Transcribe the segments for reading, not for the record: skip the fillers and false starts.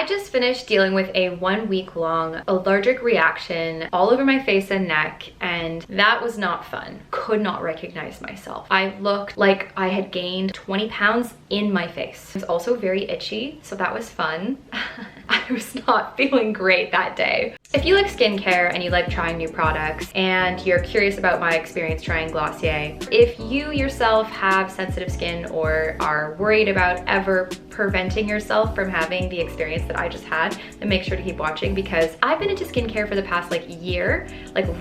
I just finished dealing with a 1 week long allergic reaction all over my face and neck, and that was not fun. Could not recognize myself. I looked like I had gained 20 pounds in my face. It was also very itchy, so that was fun. I was not feeling great that day. If you like skincare and you like trying new products and you're curious about my experience trying Glossier, if you yourself have sensitive skin or are worried about ever preventing yourself from having the experience that I just had, then make sure to keep watching, because I've been into skincare for the past year,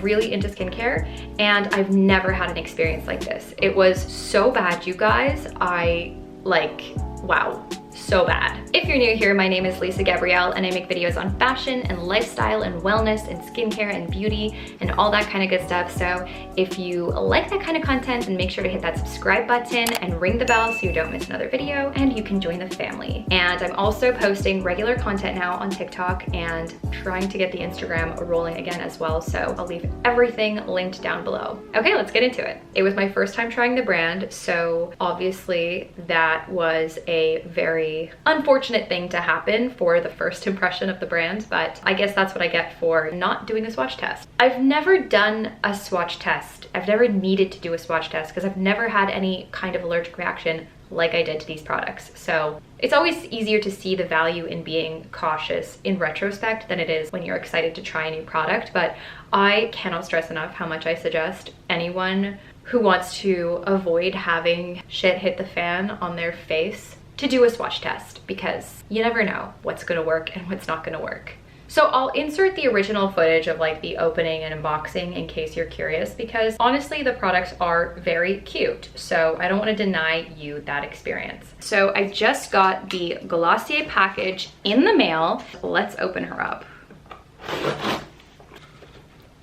really into skincare, and I've never had an experience like this. It was so bad, you guys. Wow. So bad. If you're new here, my name is Lisa Gabrielle and I make videos on fashion and lifestyle and wellness and skincare and beauty and all that kind of good stuff. So if you like that kind of content, then make sure to hit that subscribe button and ring the bell so you don't miss another video and you can join the family. And I'm also posting regular content now on TikTok and trying to get the Instagram rolling again as well. So I'll leave everything linked down below. Okay, let's get into it. It was my first time trying the brand, so obviously that was a very unfortunate thing to happen for the first impression of the brand, but I guess that's what I get for not doing a swatch test. I've never done a swatch test. I've never needed to do a swatch test because I've never had any kind of allergic reaction like I did to these products. So it's always easier to see the value in being cautious in retrospect than it is when you're excited to try a new product. But I cannot stress enough how much I suggest anyone who wants to avoid having shit hit the fan on their face to do a swatch test, because you never know what's gonna work and what's not gonna work. So I'll insert the original footage of the opening and unboxing in case you're curious, because honestly the products are very cute, so I don't want to deny you that experience. So I just got the Glossier package in the mail. Let's open her up.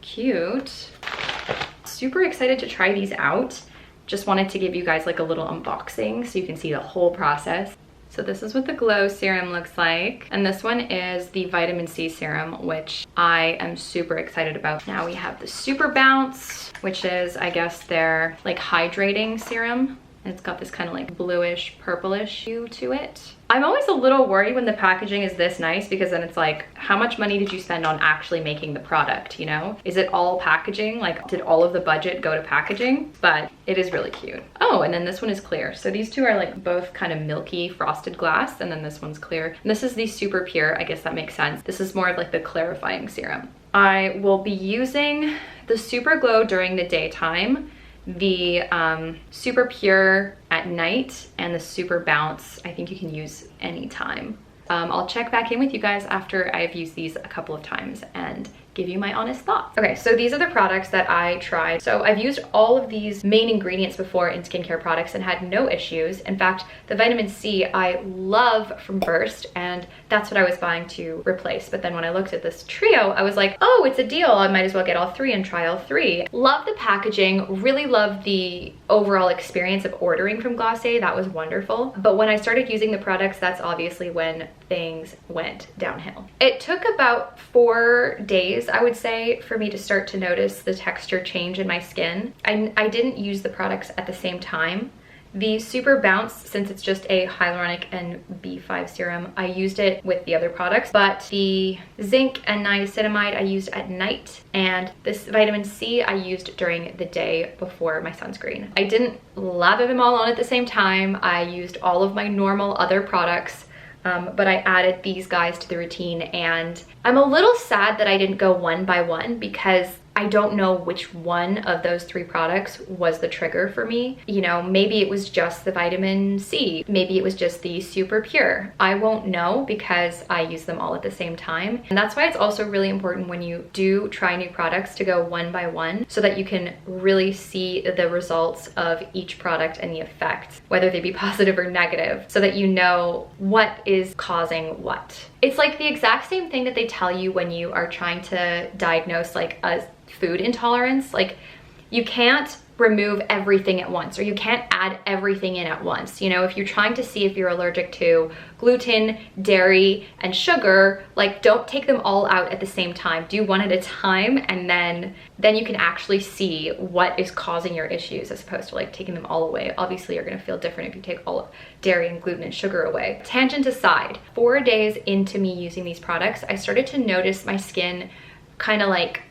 Cute. Super excited to try these out. Just wanted to give you guys a little unboxing so you can see the whole process. So this is what the Glow serum looks like. And this one is the vitamin C serum, which I am super excited about. Now we have the Super Bounce, which is, I guess, their hydrating serum. And it's got this kind of bluish, purplish hue to it. I'm always a little worried when the packaging is this nice, because then it's how much money did you spend on actually making the product, you know? Is it all packaging? Did all of the budget go to packaging? But it is really cute. Oh, and then this one is clear. So these two are both kind of milky frosted glass, and then this one's clear. And this is the Super Pure, I guess that makes sense. This is more of the clarifying serum. I will be using the Super Glow during the daytime, the Super Pure at night, and the Super Bounce I think you can use anytime. I'll check back in with you guys after I've used these a couple of times and give you my honest thoughts. Okay, so these are the products that I tried. So I've used all of these main ingredients before in skincare products and had no issues. In fact, the vitamin C I love from Burst, and that's what I was buying to replace. But then when I looked at this trio, I was like, oh, it's a deal. I might as well get all three and try all three. Love the packaging, really love the overall experience of ordering from Glossier. That was wonderful. But when I started using the products, that's obviously when things went downhill. It took about 4 days, I would say, for me to start to notice the texture change in my skin. I didn't use the products at the same time. The Super Bounce, since it's just a hyaluronic and B5 serum, I used it with the other products, but the zinc and niacinamide I used at night, and this vitamin C I used during the day before my sunscreen. I didn't lather them all on at the same time. I used all of my normal other products, but I added these guys to the routine, and I'm a little sad that I didn't go one by one, because I don't know which one of those 3 products was the trigger for me. You know, maybe it was just the vitamin C. Maybe it was just the Super Pure. I won't know because I use them all at the same time. And that's why it's also really important when you do try new products to go one by one, so that you can really see the results of each product and the effects, whether they be positive or negative, so that you know what is causing what. It's like the exact same thing that they tell you when you are trying to diagnose a food intolerance. You can't remove everything at once, or you can't add everything in at once. You know, if you're trying to see if you're allergic to gluten, dairy, and sugar, like don't take them all out at the same time. Do one at a time, and then you can actually see what is causing your issues, as opposed to like taking them all away. Obviously, you're gonna feel different if you take all dairy and gluten and sugar away. Tangent aside, 4 days into me using these products, I started to notice my skin kind of like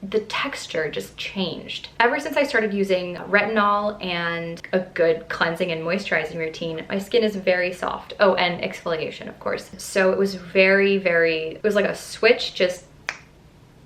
the texture just changed. Ever since I started using retinol and a good cleansing and moisturizing routine, my skin is very soft. Oh, and exfoliation, of course. So it was it was like a switch just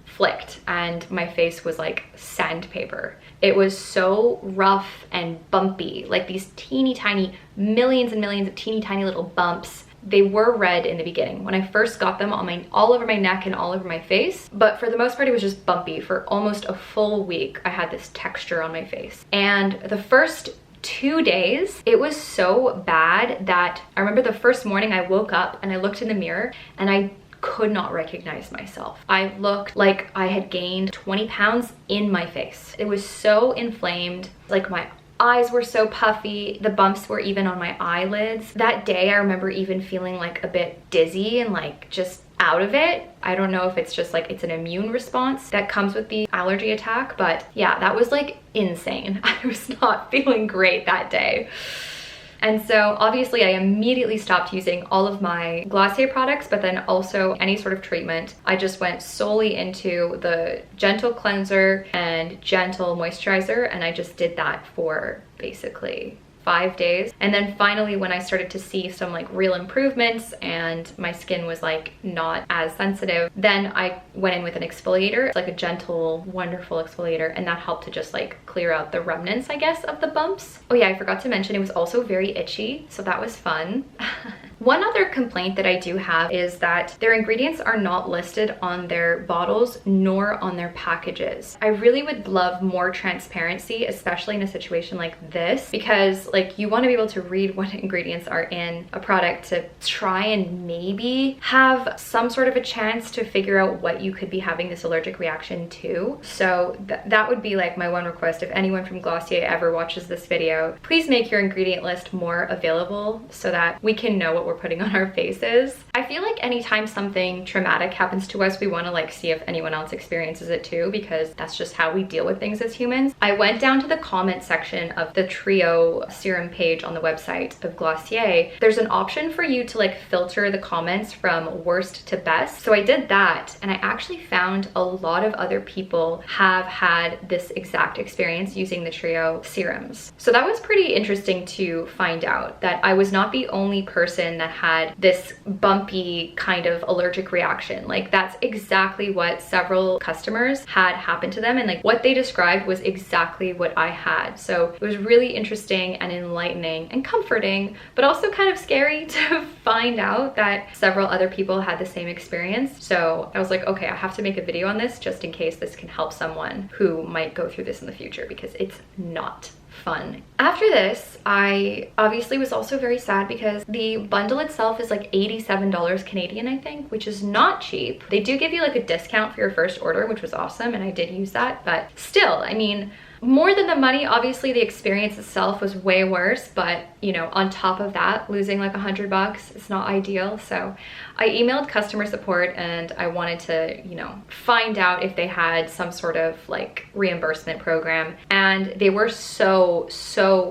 flicked and my face was like sandpaper. It was so rough and bumpy, like these teeny tiny, millions and millions of teeny tiny little bumps. They were red in the beginning when I first got them on all over my neck and all over my face, but for the most part it was just bumpy. For almost a full week I had this texture on my face, and the first 2 days it was so bad that I remember the first morning I woke up and I looked in the mirror and I could not recognize myself. I looked like I had gained 20 pounds in my face. It was so inflamed, like my eyes were so puffy, the bumps were even on my eyelids. That day I remember even feeling like a bit dizzy and like just out of it. I don't know if it's just like it's an immune response that comes with the allergy attack, but yeah, that was like insane. I was not feeling great that day. And so obviously I immediately stopped using all of my Glossier products, but then also any sort of treatment. I just went solely into the gentle cleanser and gentle moisturizer, and I just did that for basically 5 days. And then finally, when I started to see some like real improvements and my skin was like not as sensitive, then I went in with an exfoliator, like a gentle, wonderful exfoliator, and that helped to just like clear out the remnants, I guess, of the bumps. Oh yeah, I forgot to mention it was also very itchy, so that was fun. One other complaint that I do have is that their ingredients are not listed on their bottles nor on their packages. I really would love more transparency, especially in a situation like this, because like you want to be able to read what ingredients are in a product to try and maybe have some sort of a chance to figure out what you could be having this allergic reaction to. So that would be like my one request. If anyone from Glossier ever watches this video, please make your ingredient list more available so that we can know what we're putting on our faces. I feel like anytime something traumatic happens to us, we want to like see if anyone else experiences it too, because that's just how we deal with things as humans. I went down to the comment section of the Trio serum page on the website of Glossier. There's an option for you to like filter the comments from worst to best. So I did that, and I actually found a lot of other people have had this exact experience using the Trio serums. So that was pretty interesting to find out, that I was not the only person that had this bumpy kind of allergic reaction. Like that's exactly what several customers had happen to them, and like what they described was exactly what I had. So it was really interesting and enlightening and comforting, but also kind of scary to find out that several other people had the same experience. So I was like, okay, I have to make a video on this just in case this can help someone who might go through this in the future, because it's not fun. After this, I obviously was also very sad because the bundle itself is like $87 Canadian, I think, which is not cheap. They do give you like a discount for your first order, which was awesome, and I did use that, but still, I mean, more than the money, obviously the experience itself was way worse, but you know, on top of that, losing like $100, it's not ideal. So I emailed customer support and I wanted to, you know, find out if they had some sort of like reimbursement program, and they were so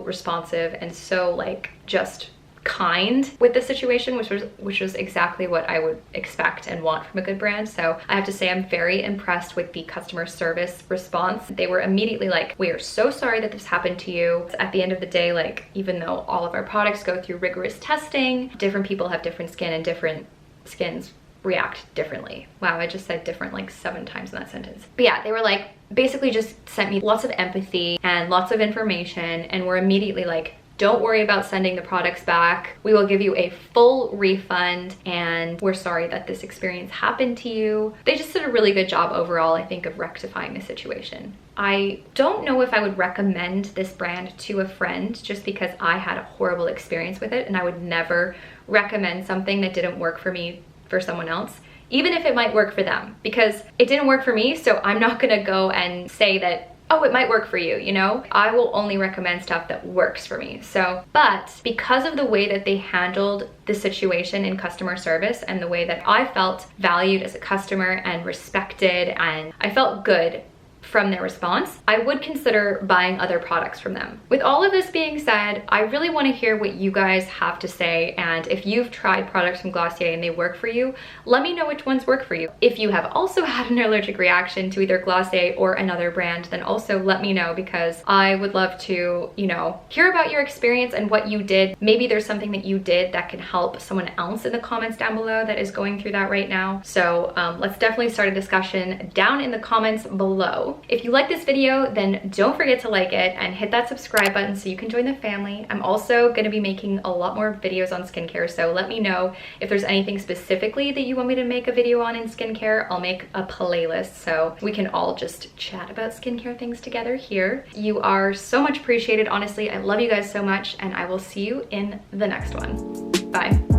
responsive and so like just kind with the situation, which was exactly what I would expect and want from a good brand. So I have to say I'm very impressed with the customer service response. They were immediately like, we are so sorry that this happened to you. At the end of the day, like, even though all of our products go through rigorous testing, different people have different skin and different skins react differently. Wow, I just said different like 7 times in that sentence. But yeah, they were like, basically just sent me lots of empathy and lots of information, and were immediately like, don't worry about sending the products back. We will give you a full refund, and we're sorry that this experience happened to you. They just did a really good job overall, I think, of rectifying the situation. I don't know if I would recommend this brand to a friend just because I had a horrible experience with it, and I would never recommend something that didn't work for me for someone else, even if it might work for them, because it didn't work for me. So I'm not gonna go and say that oh, it might work for you, you know? I will only recommend stuff that works for me. So, but because of the way that they handled the situation in customer service and the way that I felt valued as a customer and respected, and I felt good from their response, I would consider buying other products from them. With all of this being said, I really want to hear what you guys have to say, and if you've tried products from Glossier and they work for you, let me know which ones work for you. If you have also had an allergic reaction to either Glossier or another brand, then also let me know, because I would love to, you know, hear about your experience and what you did. Maybe there's something that you did that can help someone else in the comments down below that is going through that right now. So let's definitely start a discussion down in the comments below. If you like this video, then don't forget to like it and hit that subscribe button so you can join the family. I'm also going to be making a lot more videos on skincare, so let me know if there's anything specifically that you want me to make a video on in skincare. I'll make a playlist so we can all just chat about skincare things together here. You are so much appreciated, honestly. I love you guys so much, and I will see you in the next one. Bye.